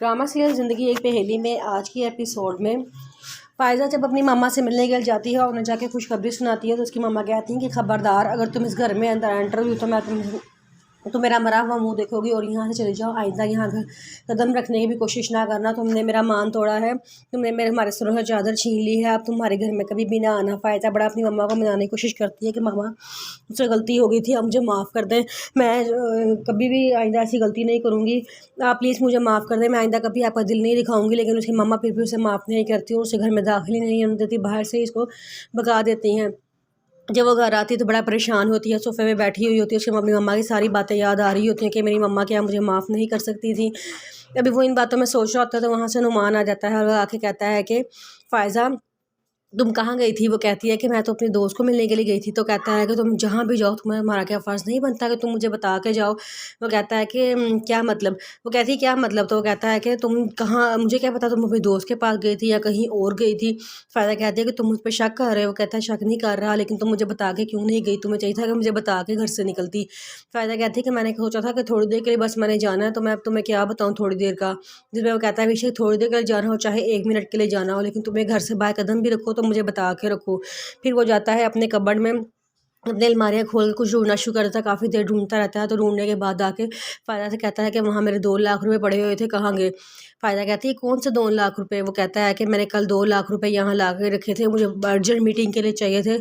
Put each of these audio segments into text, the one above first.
Drama serial ज़िंदगी एक पहेली में आज की एपिसोड में फ़ायज़ा जब अपनी मामा से मिलने के लिए जाती है और उन्हें जाके खुशखबरी सुनाती है तो उसकी मामा कहती हैं कि खबरदार, अगर तुम इस घर में अंदर एंटर हुई तो मेरा मरा हुआ मुंह देखोगी और यहाँ से चली जाओ। आइंदा यहाँ घर कदम रखने की भी कोशिश ना करना। तुमने मेरा मान तोड़ा है, तुमने हमारे सरों से चादर छीन ली है, अब तुम्हारे घर में कभी भी ना आना। फ़ायज़ा बड़ा अपनी मम्मा को मनाने की कोशिश करती है कि मामा मुझसे गलती हो गई थी, अब मुझे माफ़ कर दें, मैं कभी भी आइंदा ऐसी गलती नहीं करूँगी, आप प्लीज़ मुझे माफ़ कर दें, मैं आइंदा कभी आपका दिल नहीं दिखाऊंगी। लेकिन उसकी मम्मा फिर भी उसे माफ़ नहीं करती और उसे घर में दाखिल ही नहीं होने देती, बाहर से इसको भगा देती हैं। जब वो घर आती है तो बड़ा परेशान होती है, सोफे में बैठी हुई होती है, उसकी मम्मी मम्मा की सारी बातें याद आ रही होती हैं कि मेरी मम्मा क्या मुझे माफ़ नहीं कर सकती थी। अभी वो इन बातों में सोच रहा होता है तो वहाँ से नुमान आ जाता है और वो आके कहता है कि फ़ायज़ा तुम कहाँ गई थी? वो कहती है कि मैं तो अपने दोस्त को मिलने के लिए गई थी। तो कहता है कि तुम जहाँ भी जाओ तुम्हें हमारा क्या फ़र्ज़ नहीं बनता कि तुम मुझे बता के जाओ? वो कहता है कि क्या मतलब? वो कहती है क्या मतलब? तो वो कहता है कि तुम कहाँ, मुझे क्या पता तुम अपने दोस्त के पास गई थी या कहीं और गई थी। फ़ायदा कहती है कि तुम मुझ पे शक कर रहे हो। वो कहता है शक नहीं कर रहा, लेकिन तुम मुझे बता के क्यों नहीं गई? तुम्हें चाहिए था कि मुझे बता के घर से निकलती। फ़ायदा कहती है कि मैंने सोचा था कि थोड़ी देर के लिए बस मैंने जाना है, तो मैं अब तुम्हें क्या बताऊँ थोड़ी देर का। जिसमें वो कहता है बेशक थोड़ी देर के लिए जाना हो, चाहे 1 मिनट के लिए जाना हो, लेकिन तुम्हें घर से बाहर कदम भी रखो तो मुझे बता के रखो। फिर वो जाता है अपने कबर्ड में, अपनी अलमारियाँ खोल कुछ ढूंढना शुरू कर देता है, काफ़ी देर ढूंढता रहता है। तो ढूंढने के बाद आके फ़ायदा से कहता है कि वहाँ मेरे 2 लाख रुपए पड़े हुए थे, कहाँ गए? फ़ायदा कहती है कौन से 2 लाख रुपए? वो कहता है कि मैंने कल 2 लाख रुपए यहाँ ला के रखे थे, मुझे अर्जेंट मीटिंग के लिए चाहिए थे,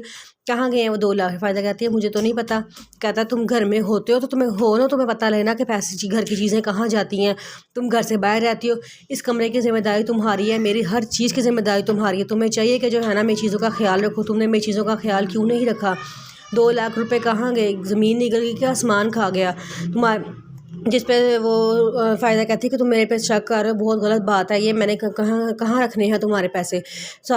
कहाँ गए हैं वो 2 लाख? फ़ायदा कहती है मुझे तो नहीं पता। कहता है तुम घर में होते हो तो तुम्हें हो ना, तुम्हें पता लेना कि पैसे घर की चीज़ें कहाँ जाती हैं। तुम घर से बाहर रहती हो, इस कमरे की ज़िम्मेदारी तुम्हारी है, मेरी हर चीज़ की ज़िम्मेदारी तुम्हारी है। तुम्हें चाहिए कि जो है ना मेरी चीज़ों का ख्याल रखो। तुमने मेरी चीज़ों का ख्याल क्यों नहीं रखा? 2 लाख रुपए कहाँ गए? ज़मीन निगल गई क्या आसमान खा गया? जिस पे वो फ़ायदा कहती है कि तुम मेरे पे शक कर रहे हो, बहुत गलत बात है ये, मैंने कहाँ कहाँ रखने हैं तुम्हारे पैसे?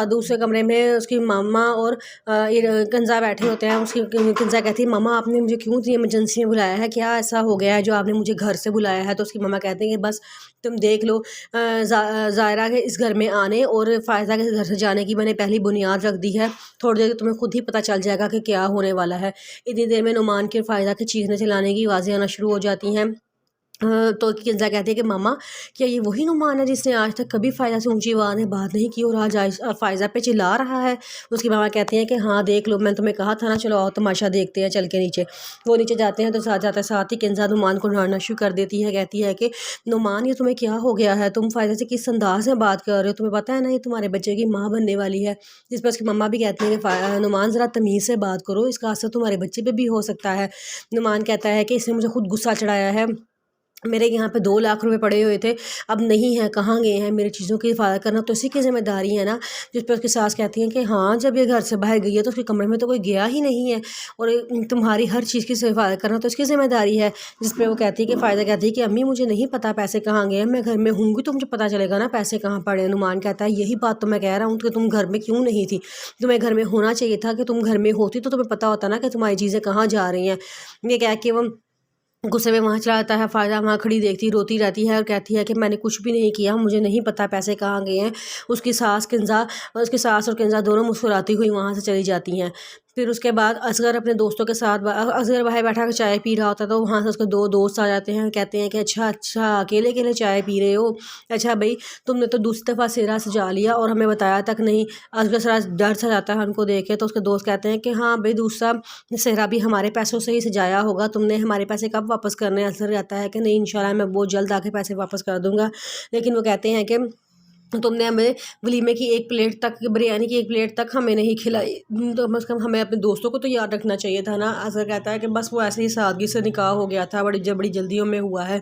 दूसरे कमरे में उसकी मामा और ये कंज़ा बैठे होते हैं। उसकी कंज़ा कहती है मामा आपने मुझे क्यों इमरजेंसी में बुलाया है, क्या ऐसा हो गया है जो आपने मुझे घर से बुलाया है? तो उसकी मामा कहते हैं कि बस तुम देख लो, ज़ायरा के इस घर में आने और फ़ायदा के घर से जाने की मैंने पहली बुनियाद रख दी है। थोड़ी देर तुम्हें खुद ही पता चल जाएगा कि क्या होने वाला है। इतनी देर में नुमान के फ़ायदा के चीखने चिल्लाने की आवाज़ें आना शुरू हो जाती हैं। तो किंजा कहती है कि मामा क्या ये वही नुमान है जिसने आज तक कभी फ़ायदा से ऊंची आवाज़ में बात नहीं की और आज फ़ायज़ा पे चिल्ला रहा है? उसकी मामा कहती हैं कि हाँ देख लो, मैंने तुम्हें कहा था ना, चलो आओ तमाशा देखते हैं चल के नीचे। वो नीचे जाते हैं तो साथ जाते साथ ही किंजा नुमान को डांटना शुरू कर देती है। कहती है कि नुमान ये तुम्हें क्या हो गया है? तुम फ़ायदा से किस अंदाज में बात कर रहे हो? तुम्हें पता है ना ये तुम्हारे बच्चे की माँ बनने वाली है। जिस पर उसकी मम्मा भी कहती है कि नुमान ज़रा तमीज़ से बात करो, इसका असर तुम्हारे बच्चे पर भी हो सकता है। नुमान कहता है कि इसने मुझे खुद गुस्सा चढ़ाया है, मेरे यहाँ पे 2 लाख रुपए पड़े हुए थे, अब नहीं है, कहाँ गए हैं? मेरी चीज़ों की हिफाज़त करना तो इसी की ज़िम्मेदारी है ना। जिस पर उसकी सास कहती हैं कि हाँ, जब ये घर से बाहर गई है तो उसके कमरे में तो कोई गया ही नहीं है और तुम्हारी हर चीज़ की हिफाज़त करना तो इसकी ज़िम्मेदारी है। जिस पे वो कहती है कि फ़ायदा कहती है कि अम्मी मुझे नहीं पता पैसे कहाँ गए हैं, मैं घर में होंगी तो मुझे पता चलेगा ना पैसे कहाँ पड़े हैं। नुमान कहता है यही बात तो मैं कह रहा हूँ कि तुम घर में क्यों नहीं थी? तुम्हें घर में होना चाहिए था, कि तुम घर में होती तो तुम्हें पता होता ना कि तुम्हारी चीज़ें कहाँ जा रही हैं। ये कह के वो गुस्से में वहाँ चला जाता है। फ़ायदा वहाँ खड़ी देखती रोती रहती है और कहती है कि मैंने कुछ भी नहीं किया, मुझे नहीं पता पैसे कहाँ गए हैं। उसकी सास और किंजा दोनों मुस्कुराती हुई वहाँ से चली जाती हैं। फिर उसके बाद असगर अपने दोस्तों के साथ असगर बाहर बैठा कर चाय पी रहा होता है तो वहाँ से उसके 2 दोस्त आ जाते हैं। कहते हैं कि अच्छा अच्छा अकेले अकेले चाय पी रहे हो, अच्छा भाई तुमने तो दूसरी दफ़ा सेहरा सजा लिया और हमें बताया तक नहीं। असगर सारा डर सा जाता है उनको देख के। तो उसके दोस्त कहते हैं कि हाँ भाई दूसरा सेहरा भी हमारे पैसों से ही सजाया होगा, तुमने हमारे पैसे कब वापस करने? असगर कहता है कि नहीं इंशाल्लाह मैं बहुत जल्द आके पैसे वापस कर दूंगा। लेकिन वो कहते हैं कि तुमने हमें वलीमे की 1 प्लेट तक, बिरयानी की 1 प्लेट तक हमें नहीं खिलाई, तो कम से कम हमें अपने दोस्तों को तो याद रखना चाहिए था ना। असगर कहता है कि बस वो ऐसे ही सादगी से निकाह हो गया था, बड़ी जल्दियों में हुआ है।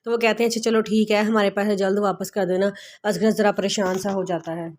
तो वो कहते हैं अच्छा चलो ठीक है, हमारे पैसे जल्द वापस कर देना। असगर ज़रा परेशान सा हो जाता है।